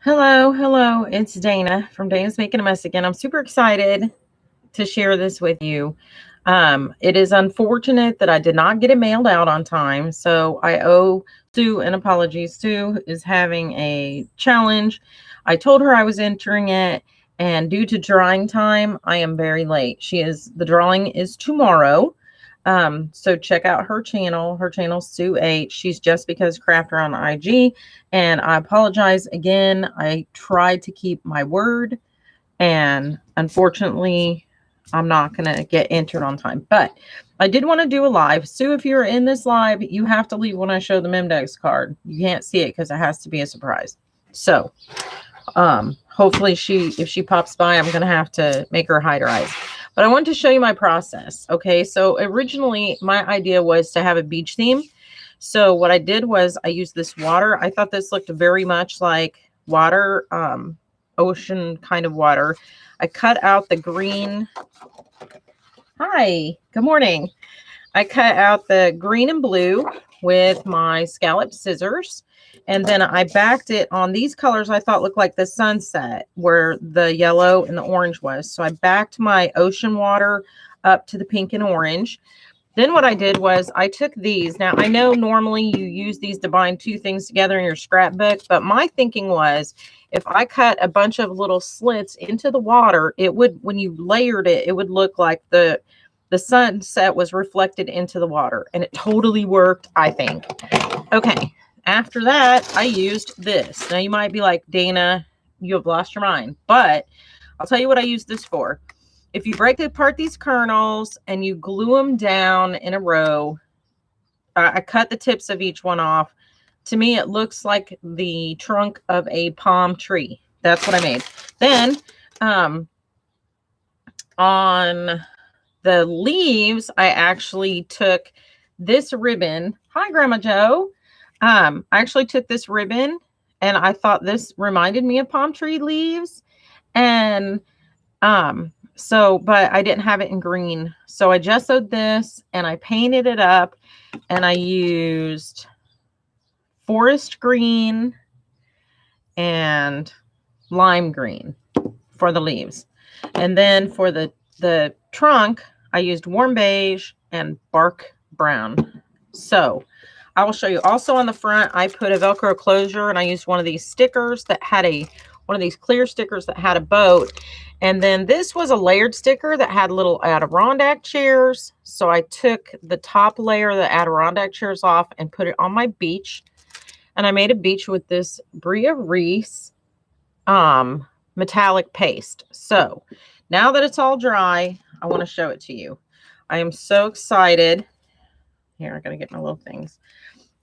Hello. It's Dana from Dana's Making a Mess again. I'm super excited to share this with you. It is unfortunate that I did not get it mailed out on time, so I owe Sue an apology. Sue is having a challenge. I told her I was entering it, and due to drawing time, I am very late. The drawing is tomorrow. So check out her channel. Her channel's Sue H. She's Just Because Crafter on IG. And I apologize again. I tried to keep my word, and unfortunately, I'm not going to get entered on time. But I did want to do a live. Sue, if you're in this live, you have to leave when I show the memdex card. You can't see it because it has to be a surprise. So hopefully if she pops by, I'm going to have to make her hide her eyes. But I want to show you my process. Okay, so originally my idea was to have a beach theme. So what I did was I used this water. I thought this looked very much like water, ocean kind of water. I cut out the green. Hi, good morning. I cut out the green and blue with my scallop scissors. And then I backed it on these colors I thought looked like the sunset, where the yellow and the orange was. So I backed my ocean water up to the pink and orange. Then what I did was I took these. Now, I know normally you use these to bind two things together in your scrapbook, but my thinking was if I cut a bunch of little slits into the water, it would, when you layered it, it would look like the sunset was reflected into the water, and it totally worked, I think. Okay. After that, I used this. Now, you might be like, Dana, you have lost your mind. But I'll tell you what I used this for. If you break apart these kernels and you glue them down in a row, I cut the tips of each one off. To me, it looks like the trunk of a palm tree. That's what I made. Then on the leaves, I actually took this ribbon. Hi, Grandma Joe. I actually took this ribbon, and I thought this reminded me of palm tree leaves. And but I didn't have it in green. So I gessoed this and I painted it up, and I used forest green and lime green for the leaves. And then for the trunk, I used warm beige and bark brown. So I will show you. Also on the front, I put a Velcro closure, and I used one of these stickers that had one of these clear stickers that had a boat. And then this was a layered sticker that had little Adirondack chairs. So I took the top layer of the Adirondack chairs off and put it on my beach. And I made a beach with this Bria Reese metallic paste. So now that it's all dry, I want to show it to you. I am so excited. Here, I'm going to get my little things.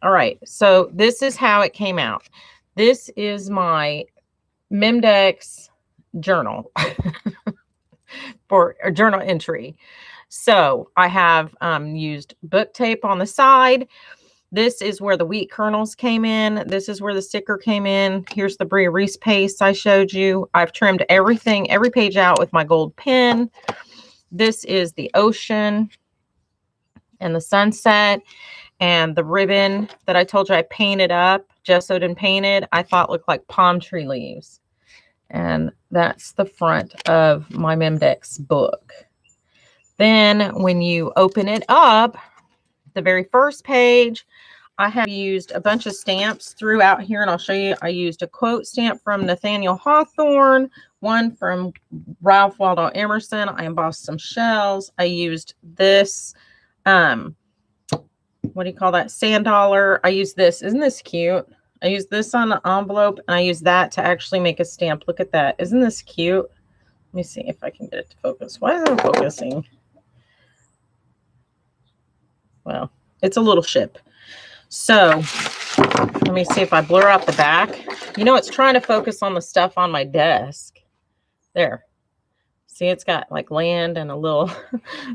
All right, so this is how it came out. This is my memdex journal for a journal entry. So I have used book tape on the side. This is where the wheat kernels came in. This is where the sticker came in. Here's the Bria Reese paste I showed you. I've trimmed everything, every page out with my gold pen. This is the ocean and the sunset, and the ribbon that I told you I painted up, gessoed and painted, I thought looked like palm tree leaves. And that's the front of my memdex book. Then when you open it up, the very first page, I have used a bunch of stamps throughout here, and I'll show you. I used a quote stamp from Nathaniel Hawthorne, one from Ralph Waldo Emerson. I embossed some shells. I used this, what do you call that? Sand dollar. I used this. Isn't this cute? I used this on the envelope, and I used that to actually make a stamp. Look at that. Isn't this cute? Let me see if I can get it to focus. Why isn't it focusing? Well, it's a little ship. So let me see if I blur out the back. You know, it's trying to focus on the stuff on my desk. There. See, it's got like land and a little.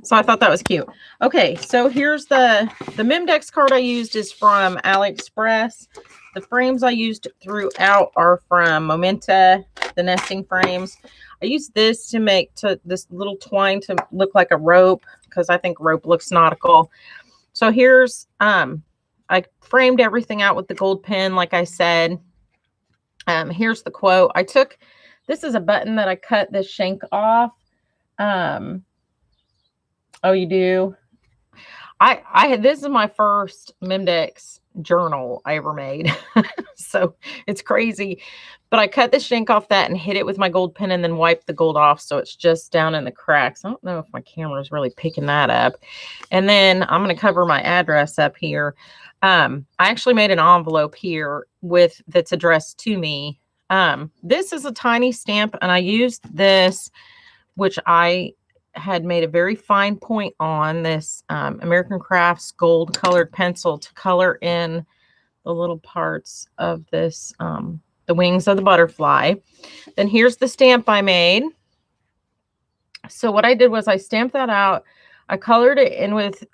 So I thought that was cute. Okay, so here's the memdex card I used is from AliExpress. The frames I used throughout are from Momenta, the nesting frames. I used this to make this little twine to look like a rope, because I think rope looks nautical. So here's I framed everything out with the gold pen, like I said. Here's the quote. This is a button that I cut the shank off. Oh, you do? This is my first memdex journal I ever made. So it's crazy. But I cut the shank off that and hit it with my gold pen and then wiped the gold off. So it's just down in the cracks. I don't know if my camera is really picking that up. And then I'm going to cover my address up here. I actually made an envelope here that's addressed to me. This is a tiny stamp, and I used this, which I had made a very fine point on, this American Crafts gold colored pencil to color in the little parts of this, the wings of the butterfly. Then here's the stamp I made. So what I did was I stamped that out. I colored it in with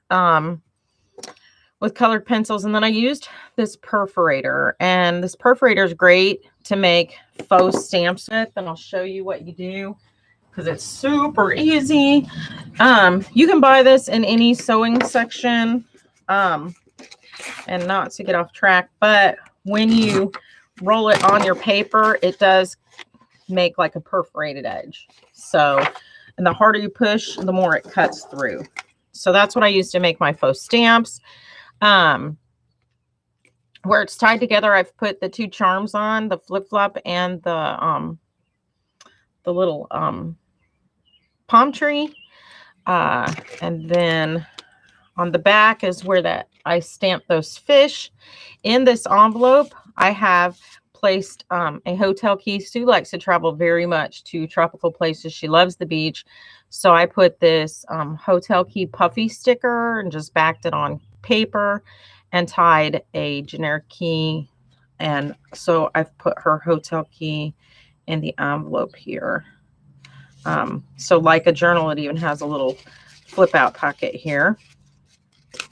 colored pencils, and then I used this perforator, and this perforator is great to make faux stamps with, and I'll show you what you do because it's super easy. You can buy this in any sewing section, and not to get off track, but when you roll it on your paper, it does make like a perforated edge. So, and the harder you push, the more it cuts through. So that's what I use to make my faux stamps. Where it's tied together, I've put the two charms on, the flip-flop and the little palm tree. And then on the back is where that I stamped those fish. In this envelope, I have placed a hotel key. Sue likes to travel very much to tropical places. She loves the beach. So I put this hotel key puffy sticker and just backed it on paper and tied a generic key. And so I've put her hotel key in the envelope here. So like a journal, it even has a little flip out pocket here.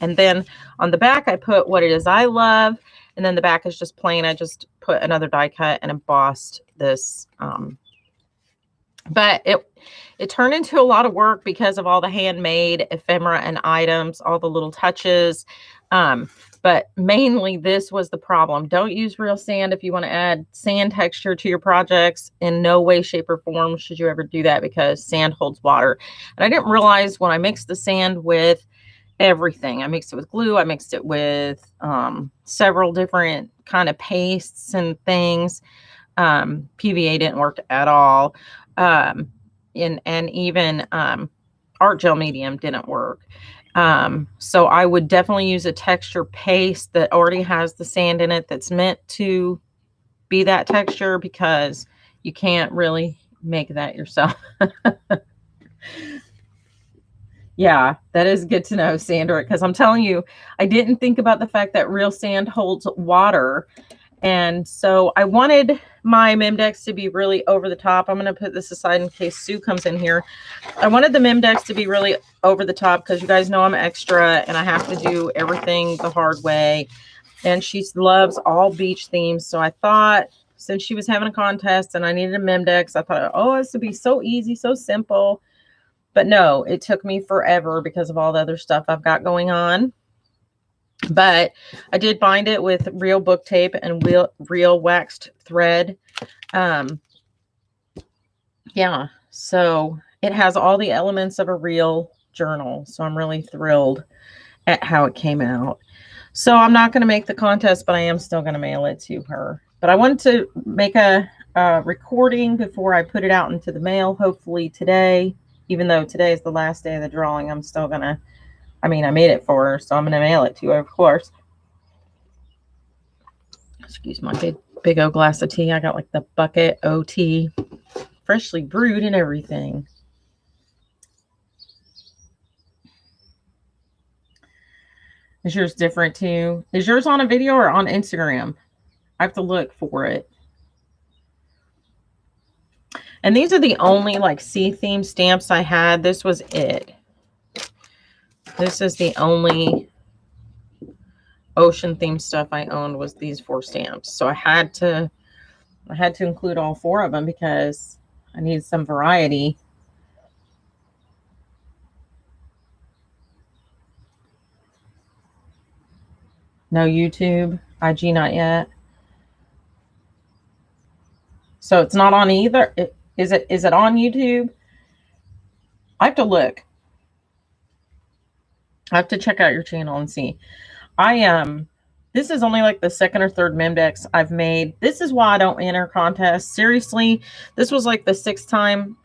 And then on the back, I put what it is I love. And then the back is just plain. I just put another die cut and embossed this. But it turned into a lot of work because of all the handmade ephemera and items, all the little touches. But mainly this was the problem. Don't use real sand if you want to add sand texture to your projects. In no way, shape, or form should you ever do that because sand holds water. And I didn't realize when I mixed the sand with everything. I mixed it with glue. I mixed it with several different kind of pastes and things. PVA didn't work at all. And even art gel medium didn't work. So I would definitely use a texture paste that already has the sand in it that's meant to be that texture, because you can't really make that yourself. Yeah, that is good to know, Sandra, because I'm telling you, I didn't think about the fact that real sand holds water. And so I wanted my memdex to be really over the top. I'm going to put this aside in case Sue comes in here. I wanted the memdex to be really over the top because you guys know I'm extra and I have to do everything the hard way. And she loves all beach themes. So I thought, since she was having a contest and I needed a memdex, I thought, oh, this would be so easy, so simple. But no, it took me forever because of all the other stuff I've got going on. But I did bind it with real book tape and real waxed thread. Yeah, so it has all the elements of a real journal. So I'm really thrilled at how it came out. So I'm not going to make the contest, but I am still going to mail it to her. But I wanted to make a recording before I put it out into the mail, hopefully today. Even though today is the last day of the drawing, I'm still going to, I made it for her, so I'm going to mail it to her, of course. Excuse my big old glass of tea. I got like the bucket OT, freshly brewed and everything. Is yours different too? Is yours on a video or on Instagram? I have to look for it. And these are the only like sea theme stamps I had. This was it. This is the only ocean themed stuff I owned, was these 4 stamps. So I had to include all 4 of them because I need some variety. No YouTube, IG not yet. So it's not on either. Is it on YouTube? I have to look. I have to check out your channel and see. This is only like the second or third memdex I've made. This is why I don't enter contests. Seriously, this was like the sixth time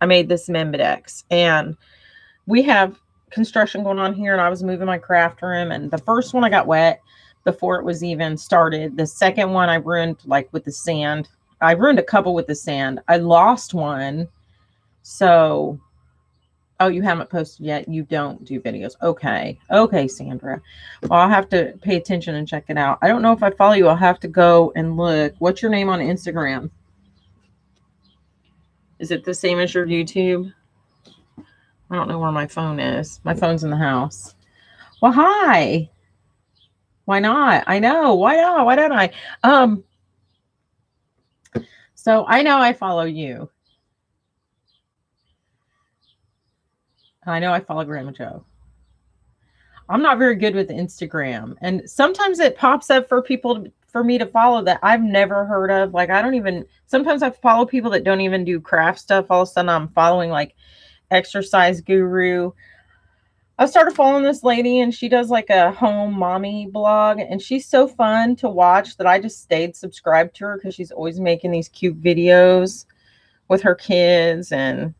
I made this memdex. And we have construction going on here, and I was moving my craft room, and the first one I got wet before it was even started. The second one I ruined like with the sand. I ruined a couple with the sand. I lost one. So, oh, you haven't posted yet. You don't do videos. Okay. Okay, Sandra. Well, I'll have to pay attention and check it out. I don't know if I follow you. I'll have to go and look. What's your name on Instagram? Is it the same as your YouTube? I don't know where my phone is. My phone's in the house. Well, hi. Why not? I know. Why not? Why don't I? So I know I follow you. I know I follow Grandma Joe. I'm not very good with Instagram. And sometimes it pops up for people for me to follow that I've never heard of. Like, sometimes I follow people that don't even do craft stuff. All of a sudden I'm following like exercise guru. I started following this lady, and she does like a home mommy blog, and she's so fun to watch that I just stayed subscribed to her because she's always making these cute videos with her kids and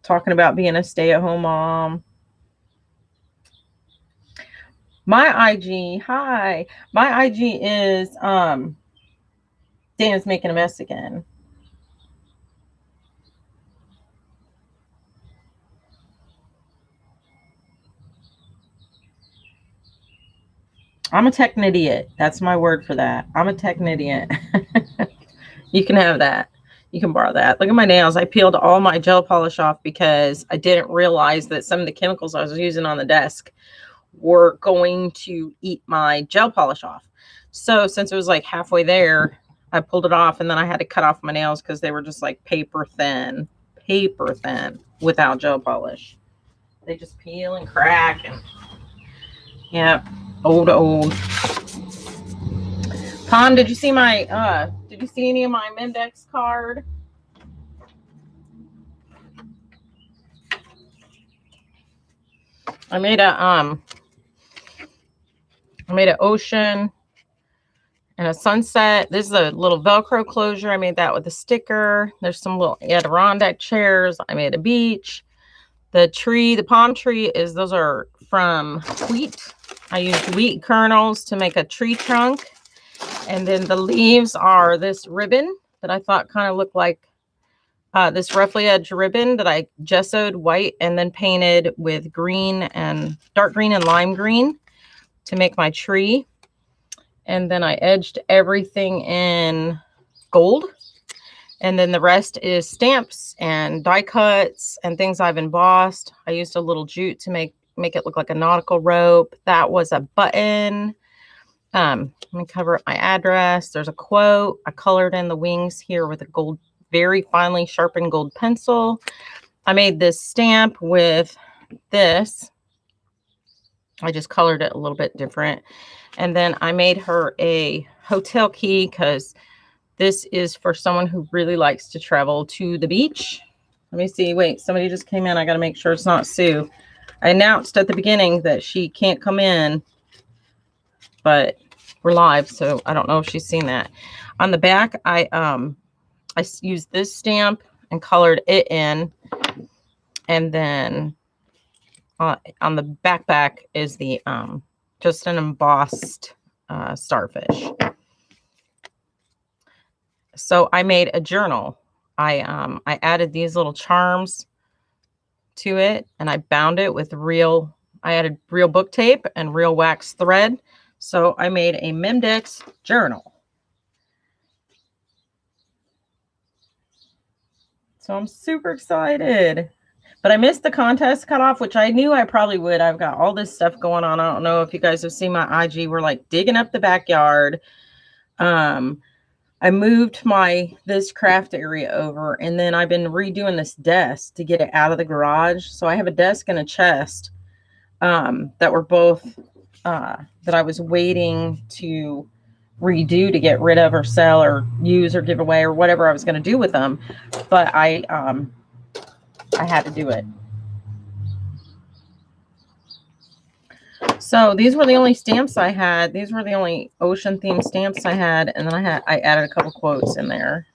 talking about being a stay-at-home mom. My IG, hi. My IG is Dana's making a mess again. I'm a technidiot. That's my word for that. I'm a technidiot. You can have that. You can borrow that. Look at my nails. I peeled all my gel polish off because I didn't realize that some of the chemicals I was using on the desk were going to eat my gel polish off. So since it was like halfway there, I pulled it off, and then I had to cut off my nails because they were just like paper thin without gel polish. They just peel and crack, and yeah, old. Tom, did you see any of my memdex card? I made an ocean and a sunset. This is a little Velcro closure. I made that with a sticker. There's some little Adirondack chairs. I made a beach. The tree, the palm tree those are from wheat. I used wheat kernels to make a tree trunk. And then the leaves are this ribbon that I thought kind of looked like this roughly edged ribbon that I gessoed white and then painted with green and dark green and lime green to make my tree. And then I edged everything in gold. And then the rest is stamps and die cuts and things I've embossed. I used a little jute to make it look like a nautical rope. That was a button. Let me cover up my address. There's a quote. I colored in the wings here with a gold, very finely sharpened gold pencil. I made this stamp with this. I just colored it a little bit different. And then I made her a hotel key because this is for someone who really likes to travel to the beach. Let me see. Wait, somebody just came in. I got to make sure it's not Sue. I announced at the beginning that she can't come in, but we're live, so I don't know if she's seen that. On the back, I used this stamp and colored it in, and then on the back is the just an embossed starfish. So I made a journal. I added these little charms to it, and I bound it with I added real book tape and real wax thread. So I made a memdex journal. So I'm super excited. But I missed the contest cutoff, which I knew I probably would. I've got all this stuff going on. I don't know if you guys have seen my IG. We're like digging up the backyard. I moved this craft area over, and then I've been redoing this desk to get it out of the garage. So I have a desk and a chest that were both that I was waiting to redo to get rid of or sell or use or give away or whatever I was going to do with them. But I had to do it. So these were the only stamps I had. These were the only ocean themed stamps I had. And then I added a couple quotes in there.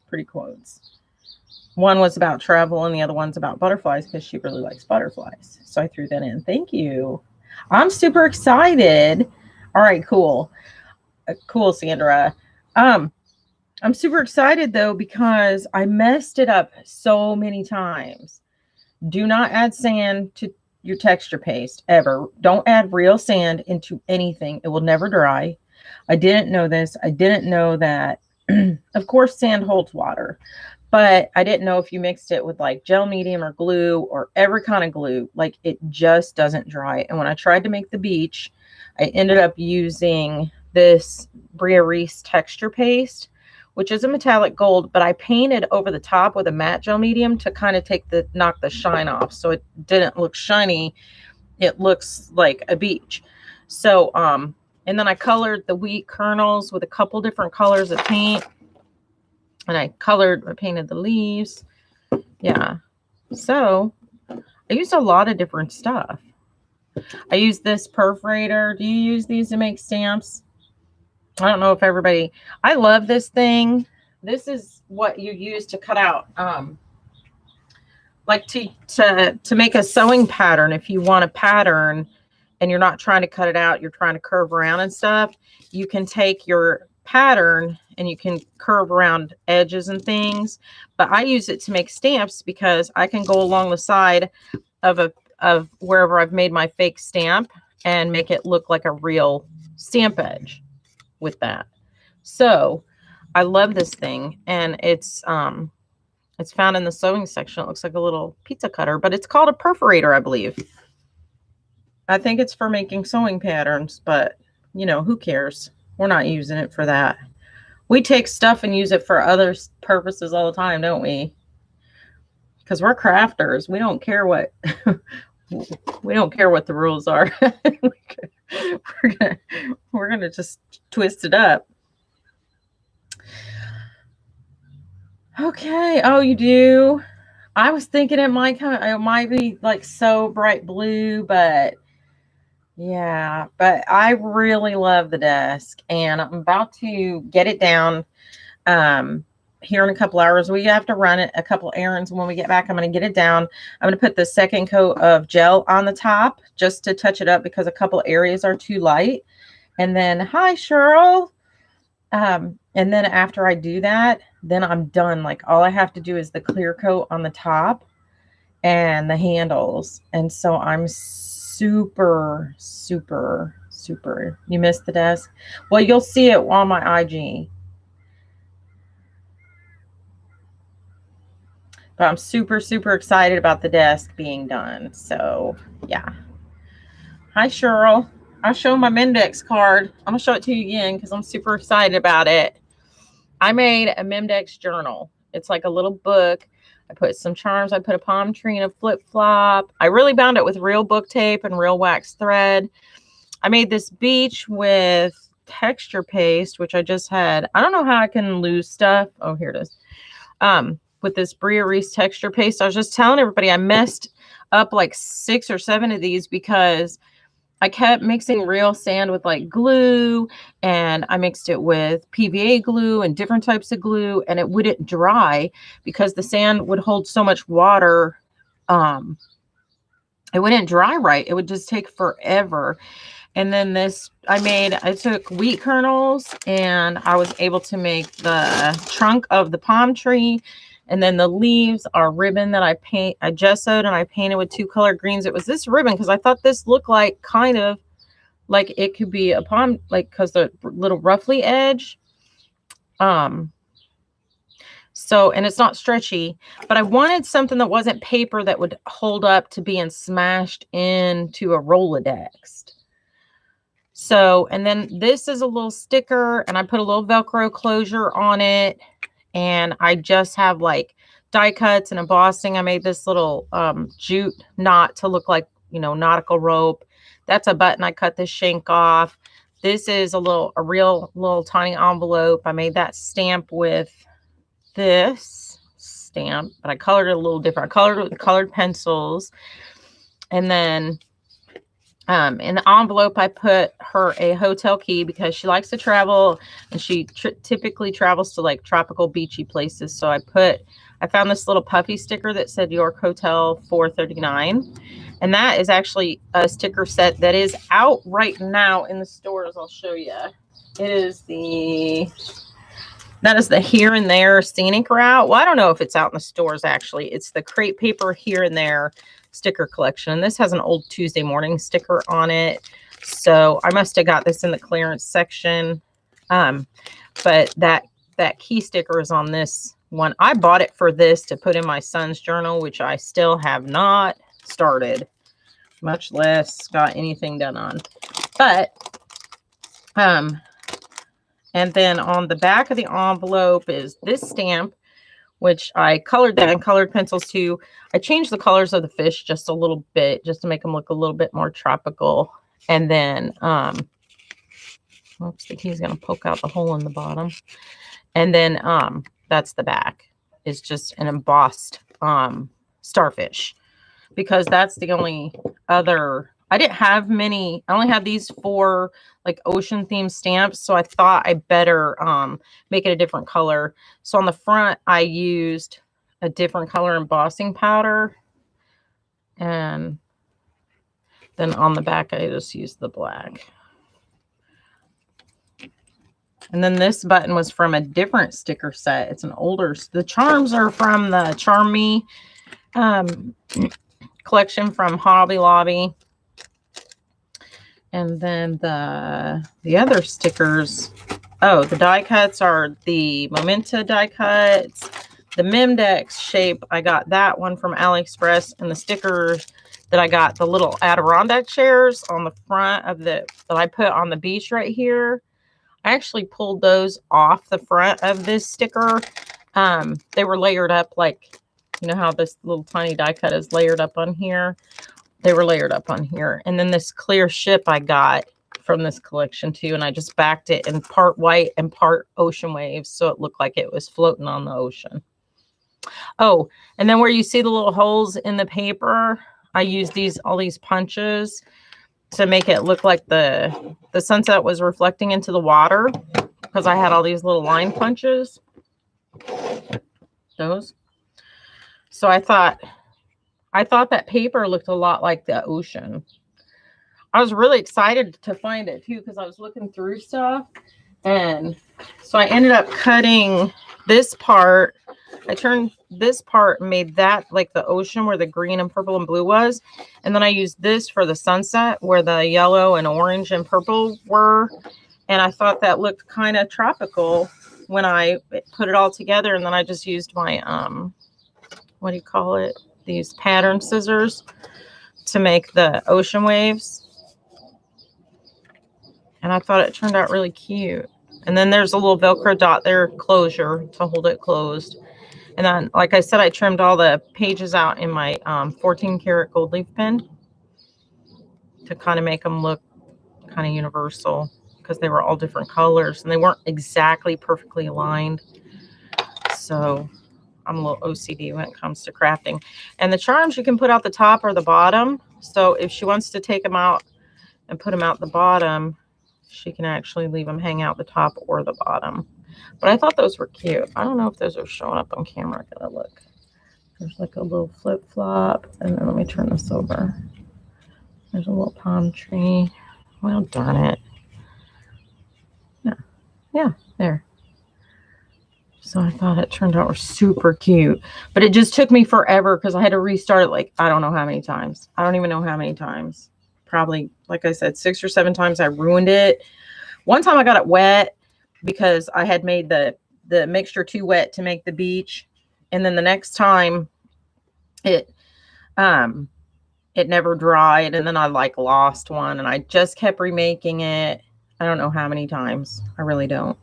Pretty quotes. One was about travel and the other one's about butterflies because she really likes butterflies. So I threw that in. Thank you. I'm super excited. All right, cool. Cool, Sandra. I'm super excited though because I messed it up so many times. Do not add sand to your texture paste ever. Don't add real sand into anything. It will never dry. I didn't know this. I didn't know that. Of course, sand holds water, but I didn't know if you mixed it with like gel medium or glue or every kind of glue, like it just doesn't dry. And when I tried to make the beach, I ended up using this Bria Reese texture paste, which is a metallic gold, but I painted over the top with a matte gel medium to kind of knock the shine off. So it didn't look shiny. It looks like a beach. So, and then I colored the wheat kernels with a couple different colors of paint. And I painted the leaves. Yeah. So I used a lot of different stuff. I used this perforator. Do you use these to make stamps? I don't know if everybody, I love this thing. This is what you use to cut out, like to make a sewing pattern. If you want a pattern and you're not trying to cut it out, you're trying to curve around and stuff, you can take your pattern and you can curve around edges and things. But I use it to make stamps because I can go along the side of wherever I've made my fake stamp and make it look like a real stamp edge with that. So I love this thing, and it's found in the sewing section. It looks like a little pizza cutter, but it's called a perforator, I believe. I think it's for making sewing patterns, but you know, who cares? We're not using it for that. We take stuff and use it for other purposes all the time, don't we? Because we're crafters. We don't care what we don't care what the rules are. we're gonna just twist it up. Okay. Oh, you do? I was thinking it might be like so bright blue, but yeah, but I really love the desk, and I'm about to get it down here in a couple hours. We have to run it a couple errands. When we get back, I'm going to get it down. I'm going to put the second coat of gel on the top just to touch it up because a couple areas are too light. And then, hi, Cheryl. And then after I do that, then I'm done. Like all I have to do is the clear coat on the top and the handles. And so I'm super, super, super. You missed the desk? Well, you'll see it on my IG. But I'm super, super excited about the desk being done. So, yeah. Hi, Cheryl. I'll show my memdex card. I'm going to show it to you again because I'm super excited about it. I made a memdex journal. It's like a little book. I put some charms. I put a palm tree and a flip-flop. I really bound it with real book tape and real wax thread. I made this beach with texture paste, which I just had. I don't know how I can lose stuff. Oh, here it is. With this Bria Reese texture paste. I was just telling everybody I messed up like 6 or 7 of these because I kept mixing real sand with like glue, and I mixed it with PVA glue and different types of glue, and it wouldn't dry because the sand would hold so much water. It wouldn't dry right. It would just take forever. And then I took wheat kernels and I was able to make the trunk of the palm tree. And then the leaves are ribbon that I gessoed and I painted with 2 color greens. It was this ribbon because I thought this looked like kind of like it could be a palm, like because the little ruffly edge. So, and it's not stretchy, but I wanted something that wasn't paper that would hold up to being smashed into a Rolodex. So, and then this is a little sticker and I put a little Velcro closure on it. And I just have like die cuts and embossing. I made this little jute knot to look like, you know, nautical rope. That's a button. I cut this shank off. This is a real little tiny envelope. I made that stamp with this stamp, but I colored it a little different. I colored it with colored pencils. And then in the envelope, I put her a hotel key because she likes to travel, and she typically travels to like tropical beachy places. So I found this little puffy sticker that said York Hotel 439. And that is actually a sticker set that is out right now in the stores. I'll show you. That is the Here and There Scenic Route. Well, I don't know if it's out in the stores, actually. It's the Crate Paper Here and There sticker collection. And this has an old Tuesday Morning sticker on it. So I must have got this in the clearance section. But that key sticker is on this one. I bought it for this to put in my son's journal, which I still have not started, much less got anything done on. But and then on the back of the envelope is this stamp, which I colored that in colored pencils too. I changed the colors of the fish just a little bit, just to make them look a little bit more tropical. And then oops, the key's gonna poke out the hole in the bottom. And then that's the back. It's just an embossed starfish, because that's the only other, I didn't have many. I only had these 4 like ocean themed stamps. So I thought I better make it a different color. So on the front, I used a different color embossing powder. And then on the back, I just used the black. And then this button was from a different sticker set. It's an older, the charms are from the Charm Me collection from Hobby Lobby. And then the other stickers, oh, the die cuts are the Momenta die cuts. The memdex shape, I got that one from AliExpress. And the stickers that I got, the little Adirondack chairs on the front of that I put on the beach right here, I actually pulled those off the front of this sticker. They were layered up, like, you know how this little tiny die cut is layered up on here? They were layered up on here. And then this clear ship I got from this collection too. And I just backed it in part white and part ocean waves, so it looked like it was floating on the ocean. Oh, and then where you see the little holes in the paper, I used all these punches to make it look like the sunset was reflecting into the water, because I had all these little line punches. Those. So I thought that paper looked a lot like the ocean. I was really excited to find it too, because I was looking through stuff. And so I ended up cutting this part. I turned this part and made that like the ocean where the green and purple and blue was. And then I used this for the sunset where the yellow and orange and purple were. And I thought that looked kind of tropical when I put it all together. And then I just used my, what do you call it? These pattern scissors to make the ocean waves. And I thought it turned out really cute. And then there's a little Velcro dot there, closure, to hold it closed. And then, like I said, I trimmed all the pages out in my 14 karat gold leaf pen to kind of make them look kind of universal, because they were all different colors and they weren't exactly perfectly aligned. So I'm a little OCD when it comes to crafting. And the charms you can put out the top or the bottom. So if she wants to take them out and put them out the bottom, she can actually leave them hang out the top or the bottom. But I thought those were cute. I don't know if those are showing up on camera. I gotta look. There's like a little flip-flop. And then let me turn this over. There's a little palm tree. Well, darn it. Yeah, there. So I thought it turned out super cute. But it just took me forever because I had to restart it like I don't know how many times. I don't even know how many times. Probably, like I said, 6 or 7 times I ruined it. One time I got it wet because I had made the mixture too wet to make the beach. And then the next time it never dried. And then I like lost one and I just kept remaking it. I don't know how many times. I really don't.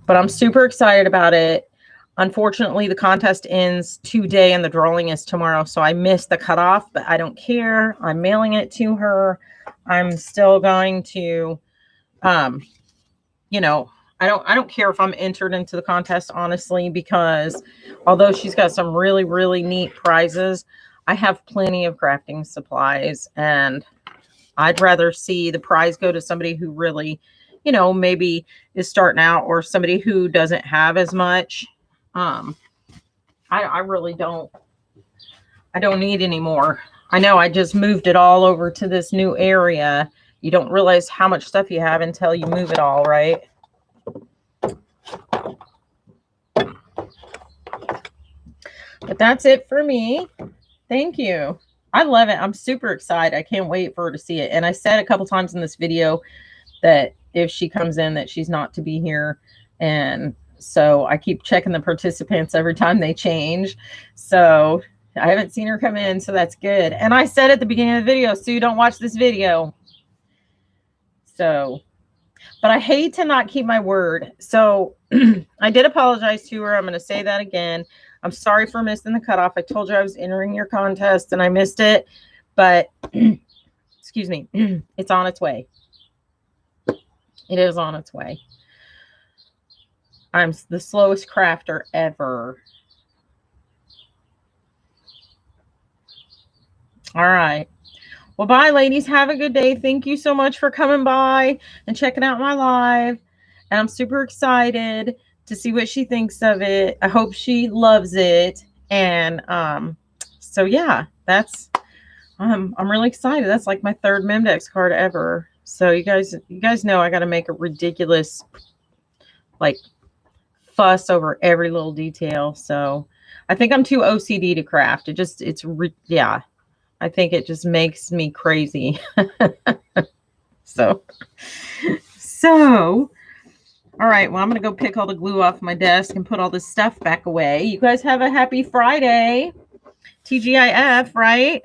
But I'm super excited about it. Unfortunately, the contest ends today and the drawing is tomorrow. So I missed the cutoff, but I don't care. I'm mailing it to her. I'm still going to You know, I don't care if I'm entered into the contest, honestly, because although she's got some really, really neat prizes, I have plenty of crafting supplies, and I'd rather see the prize go to somebody who really, maybe is starting out, or somebody who doesn't have as much. I really I don't need any more. I know I just moved it all over to this new area. You don't realize how much stuff you have until you move it all, right? But that's it for me. Thank you. I love it. I'm super excited. I can't wait for her to see it. And I said a couple times in this video that if she comes in, that she's not to be here. And so I keep checking the participants every time they change. So I haven't seen her come in, so that's good. And I said at the beginning of the video, Sue, don't watch this video. So, but I hate to not keep my word. So I did apologize to her. I'm going to say that again. I'm sorry for missing the cutoff. I told you I was entering your contest and I missed it, but excuse me, it's on its way. It is on its way. I'm the slowest crafter ever. All right. Well, bye, ladies. Have a good day. Thank you so much for coming by and checking out my live. And I'm super excited to see what she thinks of it. I hope she loves it. And so yeah, that's I'm really excited. That's like my third memdex card ever. So you guys know I got to make a ridiculous like fuss over every little detail. So I think I'm too OCD to craft. Yeah. I think it just makes me crazy. So, all right. Well, I'm going to go pick all the glue off my desk and put all this stuff back away. You guys have a happy Friday. TGIF, right?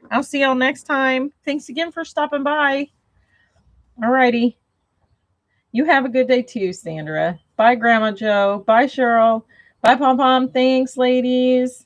I'll see y'all next time. Thanks again for stopping by. All righty. You have a good day too, Sandra. Bye, Grandma Joe. Bye, Cheryl. Bye, Pom Pom. Thanks, ladies.